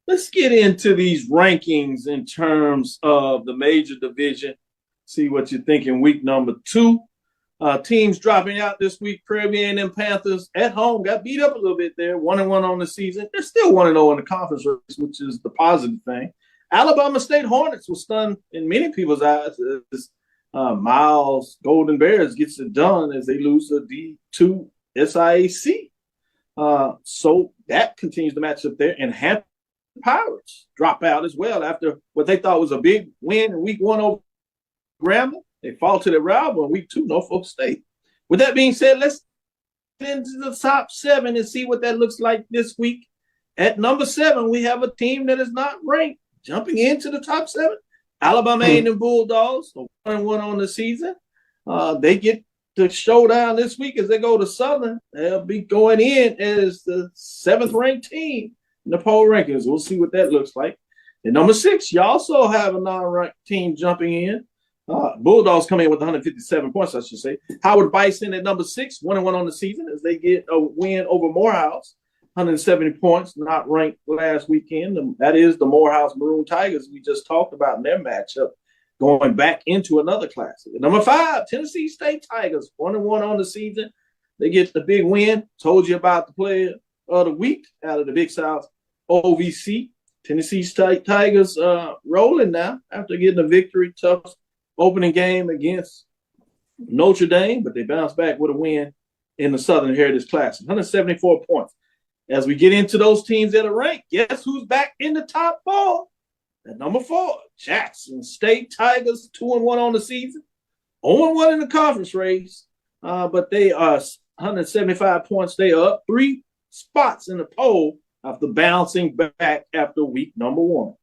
let's get into these rankings in terms of the major division. See what you're thinking. Week number 2. Teams dropping out this week. Prairie A&M Panthers at home got beat up a little bit there. 1-1 on the season. They're still 1-0 in the conference race, which is the positive thing. Alabama State Hornets was stunned in many people's eyes as Miles Golden Bears gets it done as they lose the D2 SIAC. So that continues the matchup there. And Hampton Pirates drop out as well after what they thought was a big win in week 1 over Grambling. They fall to their rival in week 2, Norfolk State. With that being said, let's get into the top 7 and see what that looks like this week. At number 7, we have a team that is not ranked jumping into the top 7. Alabama A&M Bulldogs, 1-1 on the season. They get the showdown this week as they go to Southern. They'll be going in as the 7th ranked team in the poll rankings. We'll see what that looks like. At number 6, you also have a non-ranked team jumping in. Bulldogs coming in with 157 points, I should say. Howard Bison at number 6, 1-1 on the season as they get a win over Morehouse. 170 points, not ranked last weekend. That is the Morehouse Maroon Tigers we just talked about in their matchup, going back into another classic. At number 5, Tennessee State Tigers, 1-1 on the season. They get the big win. Told you about the player of the week out of the Big South OVC. Tennessee State Tigers rolling now after getting a victory. Tough opening game against Notre Dame, but they bounced back with a win in the Southern Heritage Classic. 174 points. As we get into those teams that are ranked, guess who's back in the top 4? At number 4, Jackson State Tigers, 2-1 on the season. 0-1 in the conference race, but they are 175 points. They are up 3 spots in the poll after bouncing back after week number 1.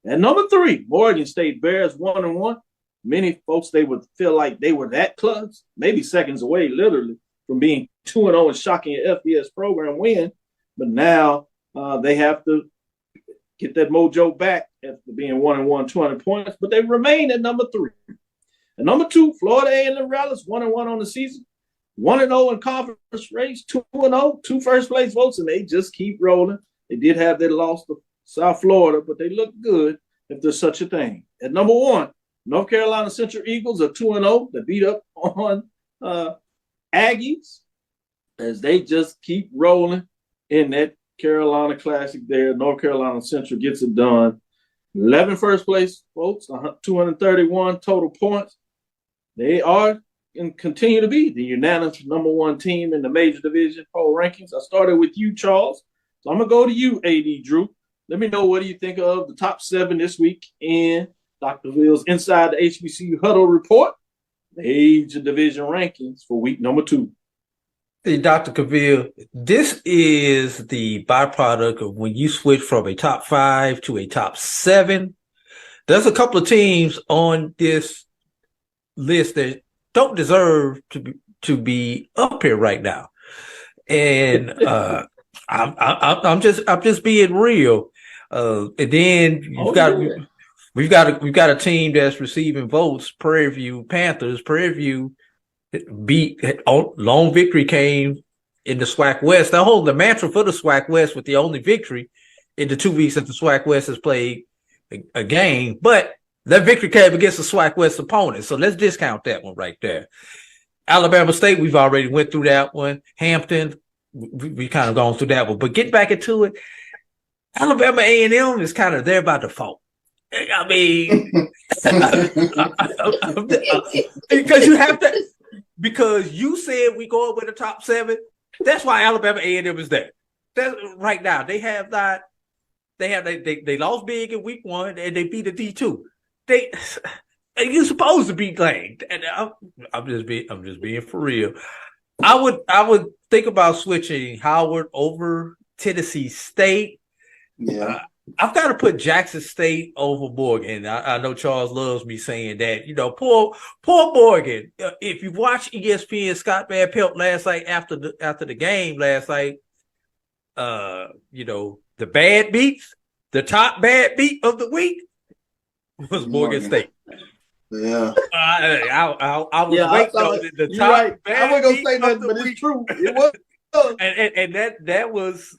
At number 3, Morgan State Bears, 1-1. Many folks, they would feel like they were that close, maybe seconds away, literally, from being 2-0 and shocking an FBS program win. But now they have to get that mojo back after being 1-1, 200 points. But they remain at number 3. At number 2, Florida A&M Rallies, 1-1 on the season. 1-0 in conference race, 2-0, 2 first-place votes, and they just keep rolling. They did have their loss to South Florida, but they look good if there's such a thing. At number 1, North Carolina Central Eagles are 2-0. They beat up on Aggies as they just keep rolling in that Carolina Classic there. North Carolina Central gets it done. 11 first place votes, 231 total points. They are and continue to be the unanimous number 1 team in the major division poll rankings. I started with you, Charles. So I'm going to go to you, AD Drew. Let me know what do you think of the top 7 this week in Dr. Ville's Inside the HBCU Huddle Report, major division rankings for week number 2. Hey, Dr. Cavil, this is the byproduct of when you switch from a top 5 to a top 7. There's a couple of teams on this list that don't deserve to be up here right now, and I'm just being real. And then we've got a team that's receiving votes. Prairie View Panthers. Prairie View beat long victory came in the SWAC West. They hold the mantra for the SWAC West with the only victory in the 2 weeks that the SWAC West has played a game, but that victory came against the SWAC West opponent. So let's discount that one right there. Alabama State, we've already went through that one. Hampton, we kind of gone through that one. But get back into it. Alabama A&M is kind of there by default. I mean, because you have to. Because you said we going with the top 7, that's why Alabama A&M is there. That's right now. They have not. They lost big in week 1 and they beat a D2. You're supposed to be claimed. And I'm just being for real. I would think about switching Howard over Tennessee State. Yeah. I've got to put Jackson State over Morgan. I know Charles loves me saying that. Poor Morgan. If you watch ESPN, Scott Van Pelt last night after the game last night, the bad beats, the top bad beat of the week was Morgan State. Yeah. I was waiting on the top. Right. Bad I wasn't beat gonna say nothing, but it's true. It was. And that was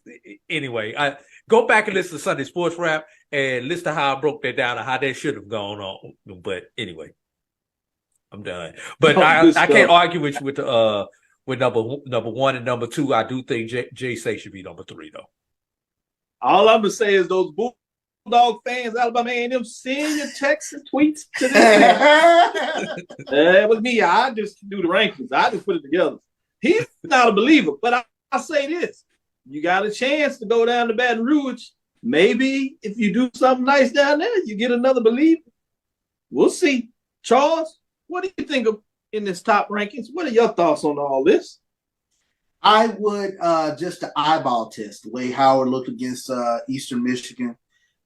anyway. I go back and listen to Sunday Sports Rap and listen to how I broke that down and how that should have gone on. But anyway, I'm done. But I can't argue with you with number one and number two. I do think Jay Say should be number three though. All I'm gonna say is those Bulldog fans, Alabama A&M, send your texts and tweets to this. That was me. I just do the rankings. I just put it together. He's not a believer, but I'll say this. You got a chance to go down to Baton Rouge. Maybe if you do something nice down there, you get another believer. We'll see. Charles, what do you think of in this top rankings? What are your thoughts on all this? I would just the eyeball test, the way Howard looked against Eastern Michigan,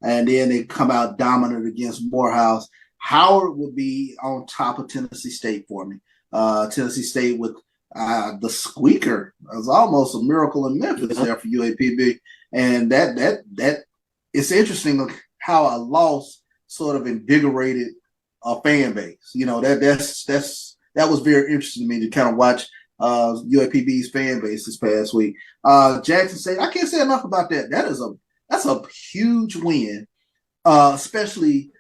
and then they come out dominant against Morehouse. Howard would be on top of Tennessee State for me. Tennessee State with the squeaker. It was almost a miracle in Memphis there for UAPB. And that it's interesting how a loss sort of invigorated a fan base. You know, that was very interesting to me to kind of watch UAPB's fan base this past week. Jackson State, I can't say enough about that. That's a huge win, especially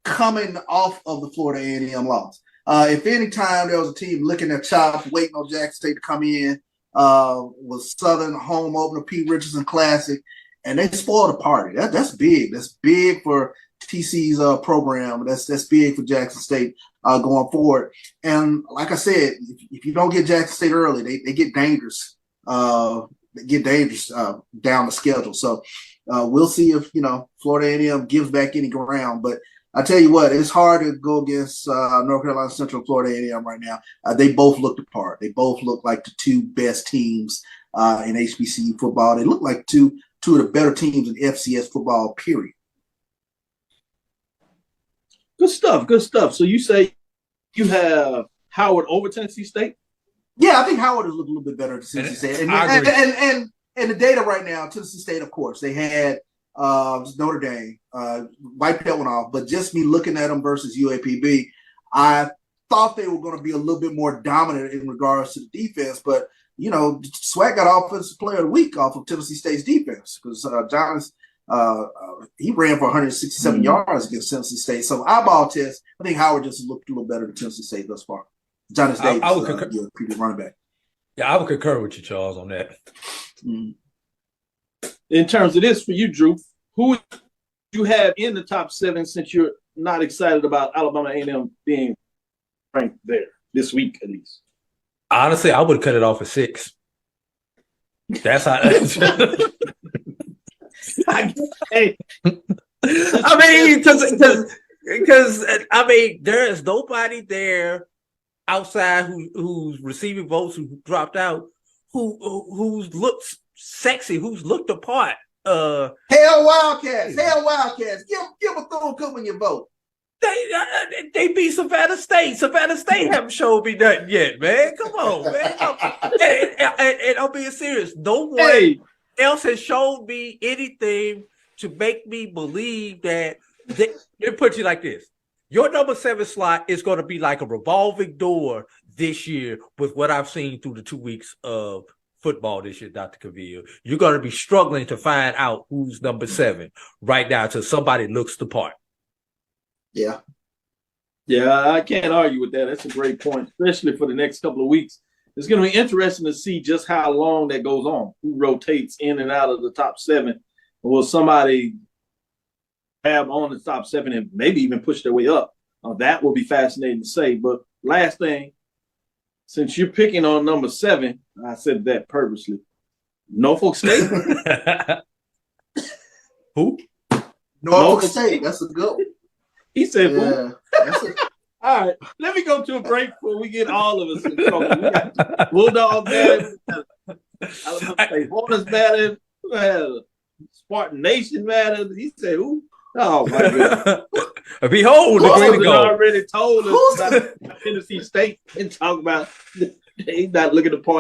coming off of the Florida A&M loss. If any time there was a team licking their chops, waiting on Jackson State to come in, was Southern home opener Pete Richardson Classic, and they spoiled the party. That's big. That's big for TC's program. That's big for Jackson State going forward. And like I said, if you don't get Jackson State early, they get dangerous. Down the schedule. So we'll see if Florida A&M gives back any ground. But I tell you what, it's hard to go against North Carolina Central and Florida A&M right now. They both look the part. They both look like the two best teams in HBCU football. They look like two of the better teams in FCS football, period. Good stuff. Good stuff. So you say you have Howard over Tennessee State? Yeah, I think Howard has looked a little bit better than Tennessee State. And the data right now, Tennessee State, of course, they had Notre Dame, wiped that one off. But just me looking at them versus UAPB, I thought they were going to be a little bit more dominant in regards to the defense. But, Swag got Offensive Player of the Week off of Tennessee State's defense because John's he ran for 167 yards against Tennessee State. So eyeball test, I think Howard just looked a little better than Tennessee State thus far. Johnny Davis, I would concur. Running back. Yeah, I would concur with you, Charles, on that. In terms of this, for you, Drew, who you have in the top 7 since you're not excited about Alabama A&M being ranked there this week, at least? Honestly, I would have cut it off at 6. That's how. Hey, I mean, because there is nobody there outside who's receiving votes who dropped out, who's looks sexy, who's looked the part. Hell Wildcats. Give a thumb up when you vote. They beat Savannah State. Savannah State haven't shown me nothing yet, man. Come on, man. And I'm being serious. No one else has shown me anything to make me believe that they put you like this. Your number 7 slot is going to be like a revolving door this year with what I've seen through the 2 weeks of football this year, Dr. Cavil. You're going to be struggling to find out who's number 7 right now until somebody looks the part. Yeah. Yeah, I can't argue with that. That's a great point, especially for the next couple of weeks. It's going to be interesting to see just how long that goes on, who rotates in and out of the top 7. Will somebody have on the top 7 and maybe even push their way up? That will be fascinating to say. But last thing, since you're picking on number 7, I said that purposely. Norfolk State? Who? Norfolk State. That's a good one. He said, who? All right, let me go to a break before we get all of us in trouble. We got Bulldogs bad, Hornets bad, Spartan Nation bad. He said, who? Oh, my God. Behold, the great goal. Already told us about Tennessee State and talk about he's not looking the part.